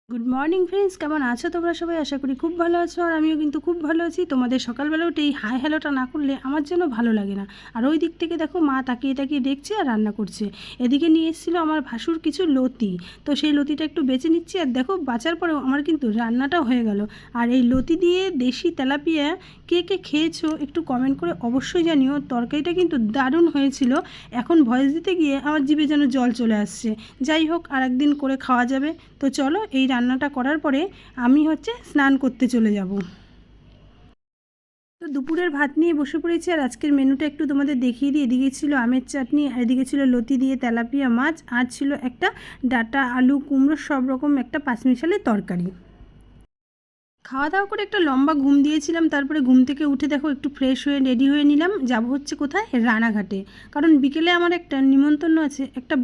Good morning friends, কেমন আছো তোমরা সবাই? আশা করি খুব ভালো আছো, আর আমিও কিন্তু খুব ভালো আছি। তোমাদের সকালবেলা উঠে এই হাই হ্যালোটা না করলে আমার জন্য ভালো লাগে না। আর ওই দিক থেকে দেখো মা তাকিয়ে তাকিয়ে দেখছে আর রান্না করছে। এদিকে নিয়ে এসেছিলো আমার ভাসুর কিছু লতি, তো সেই লতিটা একটু বেছে নিচ্ছি। আর দেখো বাঁচার পরেও আমার কিন্তু রান্নাটাও হয়ে গেল। আর এই লতি দিয়ে দেশি তেলাপিয়া কে কে খেয়েছো একটু কমেন্ট করে অবশ্যই জানিও। তরকারিটা কিন্তু দারুণ হয়েছিল। এখন ভয়েস দিতে গিয়ে আমার জিভে যেন জল চলে আসছে। যাই হোক, আর একদিন করে খাওয়া যাবে। তো চলো, এই রান্নাটা করার পরে আমি স্নান করতে চলে যাব। তো দুপুরের ভাত নিয়ে বসে পড়েছি, আর আজকের মেনুটা একটু তোমাদের দেখিয়ে দিই। এদিকে ছিল আমের চাটনি, আর এদিকে ছিল লতি দিয়ে তেলাপিয়া মাছ, আর ছিল একটা ডাঁটা আলু কুমড়ো সব রকম একটা পাঁচমিশালি তরকারি। খাওয়া দাওয়া করে একটা লম্বা ঘুম দিয়েছিলাম। তারপরে ঘুম থেকে উঠে দেখো একটু ফ্রেশ হয়ে রেডি হয়ে নিলাম। যাব কোথায়? রানাঘাটে। কারণ বিকেলে আমার একটা নিমন্ত্রণ আছে, একটা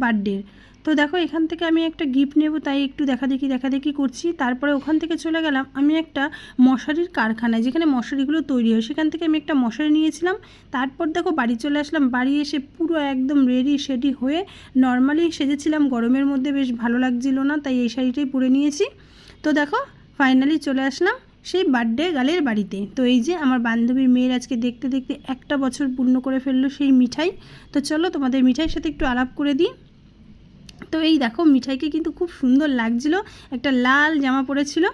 বার্থডে। তো দেখো এখান থেকে আমি একটা গিফট নেব, তাই একটু দেখাদেখি করছি। তারপরে ওখান থেকে চলে গেলাম আমি একটা মশারির কারখানায়, যেখানে মশারিগুলো তৈরি হয়। সেখান থেকে আমি একটা মশারি নিয়েছিলাম। তারপর দেখো বাড়ি চলে আসলাম। বাড়ি এসে পুরো একদম রেডি হয়ে নর্মালি সেজেছিলাম। গরমের মধ্যে বেশ ভালো লাগছিল না, তাই এই শাড়িটাই পরে নিয়েছি। তো দেখো ফাইনালি চলে আসলাম সেই বার্থডে গালের বাড়িতে। তো এই যে আমার বান্ধবীর মেয়ের আজকে দেখতে দেখতে একটা বছর পূর্ণ করে ফেললো সেই মিঠাই। তো চলো তোমাদের মিঠাইয়ের সাথে একটু আলাপ করে দিই। তো এই দেখো মিঠাইকে কিন্তু খুব সুন্দর লাগছিল, একটা লাল জামা পরেছিল।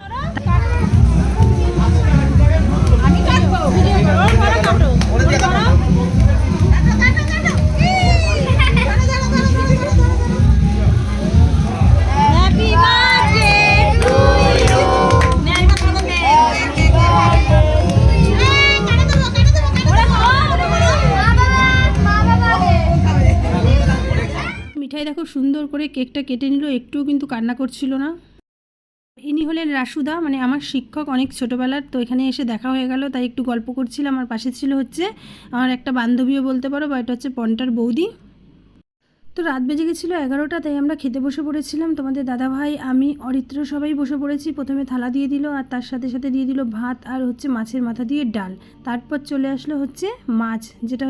মিঠাই দেখো সুন্দর করে কেকটা কেটে নিল, একটুও কিন্তু কান্না করছিল না। ইনি হলেন রাসুদা, মানে আমার শিক্ষক অনেক ছোটোবেলার। তো এখানে এসে দেখা হয়ে গেল, তাই একটু গল্প করছিলাম। আমার পাশে ছিল আমার একটা বান্ধবীও বলতে পারো, বা এটা পন্টার বৌদি। তো রাত বেজে গেছিলো 11টা, তাই আমরা খেতে বসে পড়েছিলাম। তোমাদের দাদাভাই, আমি, অরিত্র সবাই বসে পড়েছি। প্রথমে থালা দিয়ে দিল, আর তার সাথে সাথে দিয়ে দিল ভাত, আর মাছের মাথা দিয়ে ডাল। তারপর চলে আসলো মাছ, যেটা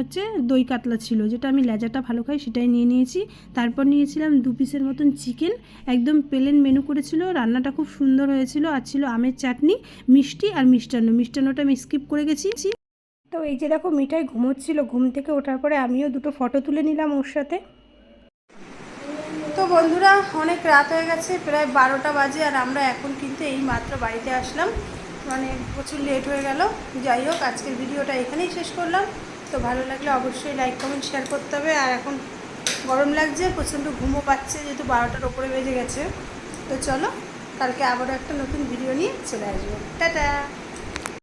দই কাতলা ছিল, যেটা আমি লেজাটা ভালো খাই, সেটাই নিয়ে নিয়েছি। তারপর নিয়েছিলাম 2 পিসের মতন চিকেন। একদম প্লেন মেনু করেছিল, রান্নাটা খুব সুন্দর হয়েছিল। আর ছিল আমের চাটনি, মিষ্টি আর মিষ্টান্নটা আমি স্কিপ করে গেছি। তো এই যে দেখো মিঠাই ঘুমোচ্ছিল, ঘুম থেকে ওঠার পরে আমিও দুটো ফটো তুলে নিলাম ওর সাথে। তো বন্ধুরা, অনেক রাত হয়ে গেছে, প্রায় 12টা বাজে, আর আমরা এখন কিন্তু এই মাত্র বাড়িতে আসলাম। মানে প্রচুর লেট হয়ে গেল। যাই হোক, আজকের ভিডিওটা এখানেই শেষ করলাম। তো ভালো লাগলে অবশ্যই লাইক কমেন্ট শেয়ার করতে হবে। আর এখন গরম লাগছে, প্রচণ্ড ঘুমও পাচ্ছে, যেহেতু 12টার ওপরে বেজে গেছে। তো চলো, কালকে আবারও একটা নতুন ভিডিও নিয়ে চলে আসবো। টাটা।